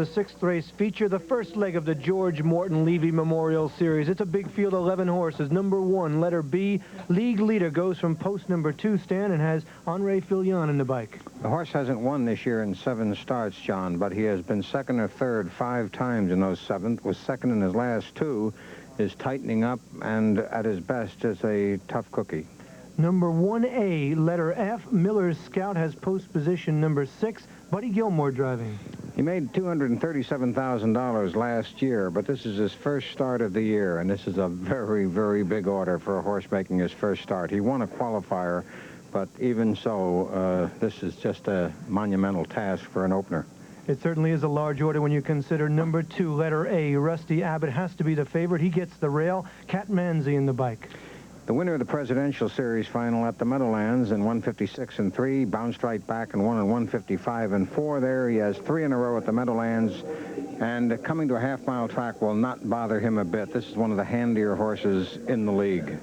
The sixth race feature, the first leg of the George Morton Levy Memorial Series. It's a big field, 11 horses. Number 1, letter B, league leader, goes from post number 2, Stan, and has Henri Filion in the bike. The horse hasn't won this year in 7 starts, John, but he has been second or third 5 times in those 7. Was second in his last 2, is tightening up, and at his best is a tough cookie. Number 1A, letter F, Miller's Scout, has post position number 6, Buddy Gilmour driving. He made $237,000 last year, but this is his first start of the year, and this is a very, very big order for a horse making his first start. He won a qualifier, but even so, this is just a monumental task for an opener. It certainly is a large order when you consider number 2, letter A, Rusty Abbott, has to be the favorite. He gets the rail. Manzi in the bike. The winner of the Presidential Series final at the Meadowlands in 156 and 3, bounced right back and won in 155 and 4 there. He has 3 in a row at the Meadowlands, and coming to a half-mile track will not bother him a bit. This is one of the handier horses in the league.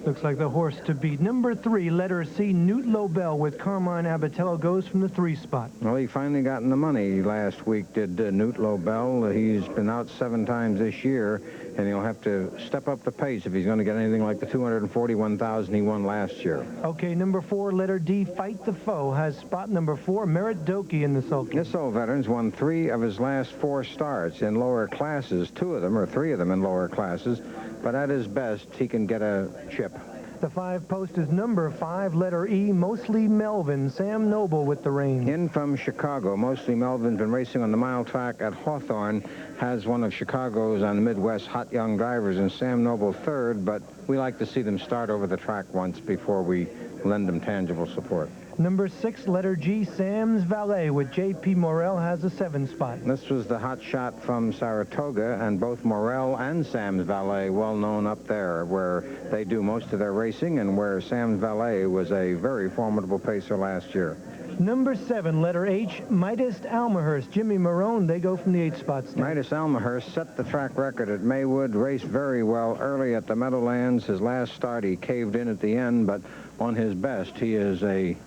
Looks like the horse to beat. Number 3, letter C, NEWT LOBELL with Carmine Abbatiello, goes from the 3 spot. Well, he finally got in the money last week, did NEWT LOBELL. He's been out 7 times this year, and he'll have to step up the pace if he's going to get anything like the $241,000 he won last year. Okay, number 4, letter D, Fight the Foe, has spot number 4, Merrit Dokey in the sulky. This old veteran's won 3 of his last 4 starts in lower classes, 2 of them or 3 of them in lower classes, but at his best, he can get a chip. The 5 post is number 5, letter E, Mostly Melvin, Sam Noble with the reins. In from Chicago, Mostly Melvin's been racing on the mile track at Hawthorne, has one of Chicago's on the Midwest hot young drivers, and Sam Noble third, but we like to see them start over the track once before we lend them tangible support. Number 6, letter G, Sam's Valet with J.P. Morel, has a 7 spot. This was the hot shot from Saratoga, and both Morel and Sam's Valet well known up there, where they do most of their racing and where Sam's Valet was a very formidable pacer last year. Number 7, letter H, Midas ALMAHURST, Jimmy Marohn, they go from the 8 spots. Midas ALMAHURST set the track record at Maywood, raced very well early at the Meadowlands. His last start, he caved in at the end, but on his best, he is a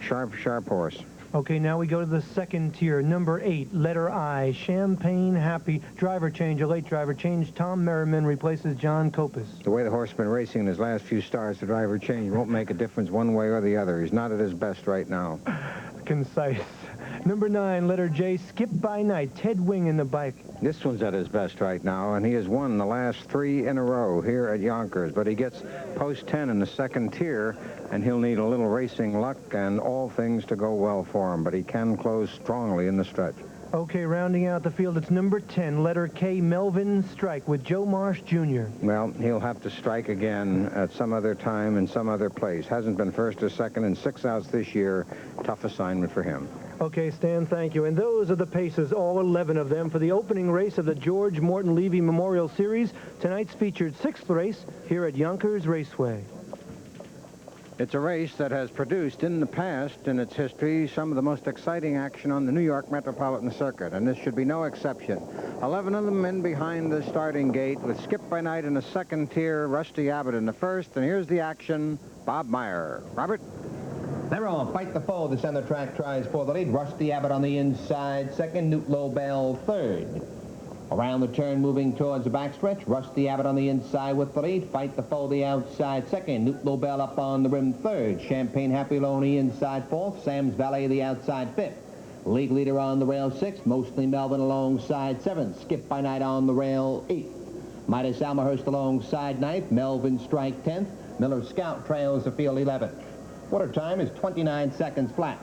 sharp, sharp horse. Okay, now we go to the second tier. Number 8, letter I, Champagne Happy, driver change, a late driver change. Tom Merriman replaces John Copus. The way the horse has been racing in his last few starts, the driver change won't make a difference one way or the other. He's not at his best right now. Concise. Number 9, letter J, Skip by Night, Ted Wing in the bike. This one's at his best right now, and he has won the last 3 in a row here at Yonkers, but he gets post 10 in the second tier, and he'll need a little racing luck and all things to go well for him, but he can close strongly in the stretch. Okay, rounding out the field, it's number 10, letter K, Melvin Strike with Joe Marsh Jr. Well, he'll have to strike again at some other time in some other place. Hasn't been first or second in 6 outs this year. Tough assignment for him. Okay, Stan, thank you. And those are the paces, all 11 of them, for the opening race of the George Morton Levy Memorial Series. Tonight's featured 6th race here at Yonkers Raceway. It's a race that has produced in the past, in its history, some of the most exciting action on the New York Metropolitan Circuit, and this should be no exception. 11 of them in behind the starting gate, with Skip by Night in the second tier, Rusty Abbott in the first, and here's the action, Bob Meyer. Robert? They're on. Fight the Foe. The center track tries for the lead. Rusty Abbott on the inside second. NEWT LOBELL third. Around the turn, moving towards the backstretch. Rusty Abbott on the inside with the lead. Fight the Foe, the outside second. NEWT LOBELL up on the rim third. Champagne Happy on the inside fourth. Sam's Valet the outside fifth. League leader on the rail sixth. Mostly Melvin alongside seventh. Skip by Night on the rail eighth. Midas ALMAHURST alongside ninth. Melvin Strike 10th. Miller's Scout trails the field 11th. Quarter time is 29 seconds flat.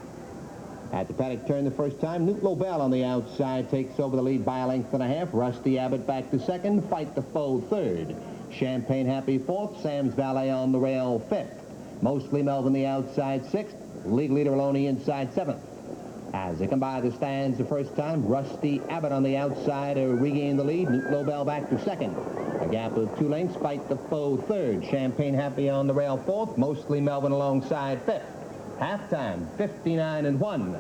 At the paddock turn the first time, NEWT LOBELL on the outside takes over the lead by a length and a half. Rusty Abbott back to second. Fight the Foe third. Champagne Happy fourth. Sam's Valet on the rail fifth. Mostly Melvin the outside sixth. League leader Maloney inside seventh. As they come by the stands the first time, Rusty Abbott on the outside to regain the lead. NEWT LOBELL back to second. A gap of 2 lengths. Fight the Foe third. Champagne Happy on the rail fourth. Mostly Melvin alongside fifth. Halftime, 59-1.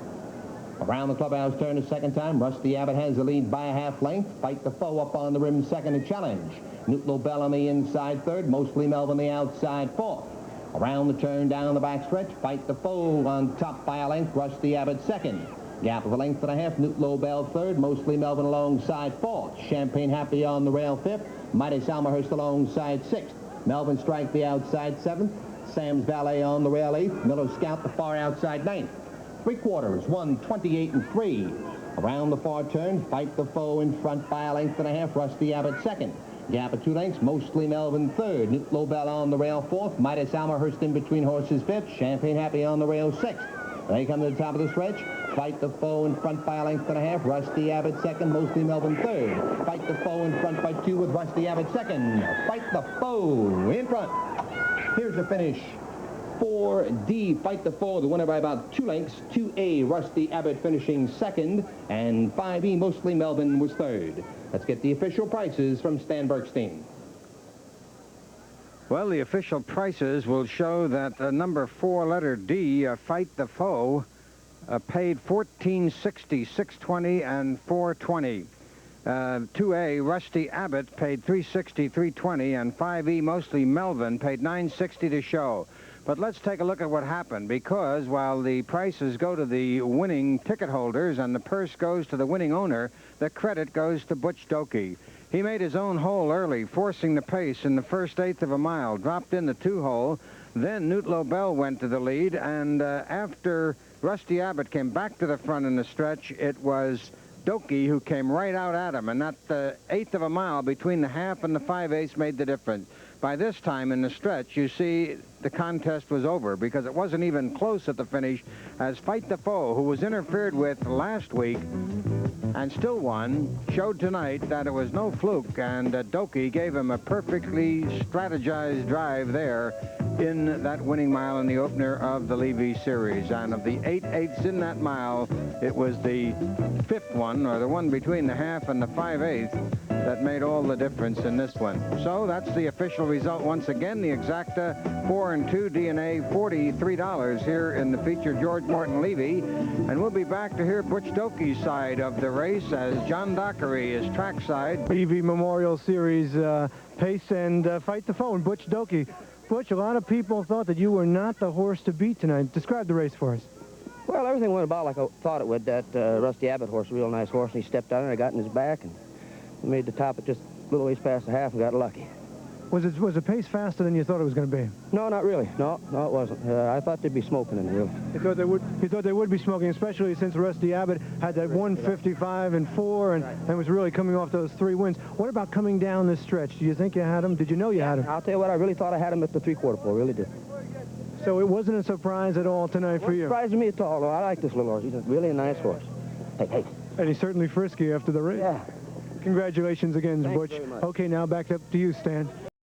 Around the clubhouse turn the second time. Rusty Abbott has the lead by a half length. Fight the Foe up on the rim second to challenge. NEWT LOBELL on the inside third. Mostly Melvin the outside fourth. Around the turn down the backstretch. Fight the Foe on top by a length. Rusty Abbott second. Gap of a length and a half. NEWT LOBELL third. Mostly Melvin alongside fourth. Champagne Happy on the rail fifth. MIDAS ALMAHURST alongside sixth. Melvin Strike the outside seventh. Sam's Valet on the rail eighth. Miller Scout the far outside ninth. 3/4, 1:28 and 3. Around the far turn, Fight the Foe in front by a length and a half. Rusty Abbott second. Gap of 2 lengths, Mostly Melvin third. NEWT LOBELL on the rail fourth. MIDAS ALMAHURST in between horses fifth. Champagne Happy on the rail sixth. They come to the top of the stretch. Fight the Foe in front by a length and a half. Rusty Abbott second. Mostly Melvin third. Fight the Foe in front by 2 with Rusty Abbott second. Fight the Foe in front. Here's the finish. 4D, Fight the Foe, the winner by about 2 lengths. 2A, Rusty Abbott finishing second. And 5E, Mostly Melvin was third. Let's get the official prices from Stan Bergstein. Well, the official prices will show that number 4, letter D, Fight the Foe, paid $14.60, $6.20, and $4.20. 2A, Rusty Abbott, paid $3.60, $3.20, and 5E, Mostly Melvin, paid $9.60 to show. But let's take a look at what happened, because while the prices go to the winning ticket holders and the purse goes to the winning owner, the credit goes to Butch Dokey. He made his own hole early, forcing the pace in the first 1/8 of a mile, dropped in the 2-hole. Then NEWT LOBELL went to the lead, and after Rusty Abbott came back to the front in the stretch, it was Dokey who came right out at him, and that 1/8 of a mile between the half and the 5/8 made the difference. By this time in the stretch, you see the contest was over, because it wasn't even close at the finish, as Fight the Foe, who was interfered with last week and still won, showed tonight that it was no fluke, and Dokey gave him a perfectly strategized drive there in that winning mile in the opener of the Levy Series. And of the 8/8ths in that mile, it was the 5th one, or the one between the half and the 5/8, that made all the difference in this one. So that's the official result once again. The exacta 4 and 2 DNA, $43 here in the featured George Morton Levy. And we'll be back to hear Butch Dokey's side of the race as John Dockery is trackside. Levy Memorial Series pace and Fight the Foe and Butch Dokey. Butch, a lot of people thought that you were not the horse to beat tonight. Describe the race for us. Well, everything went about like I thought it would. That Rusty Abbott horse, a real nice horse, and he stepped down and I got in his back and made the top at just a little ways past the half and got lucky. Was the pace faster than you thought it was going to be? No, not really. No, it wasn't. I thought they'd be smoking in it, really. You thought they would be smoking, especially since Rusty Abbott had that 155 and 4 and was really coming off those 3 wins. What about coming down this stretch? Do you think you had him? Did you know you had him? I'll tell you what, I really thought I had him at the 3/4 pole, really did. So it wasn't a surprise at all tonight for you? It surprised me at all, though. I like this little horse. He's really a nice horse. Hey. And he's certainly frisky after the race. Yeah. Congratulations again, Thanks Butch. very much. Okay, now back up to you, Stan.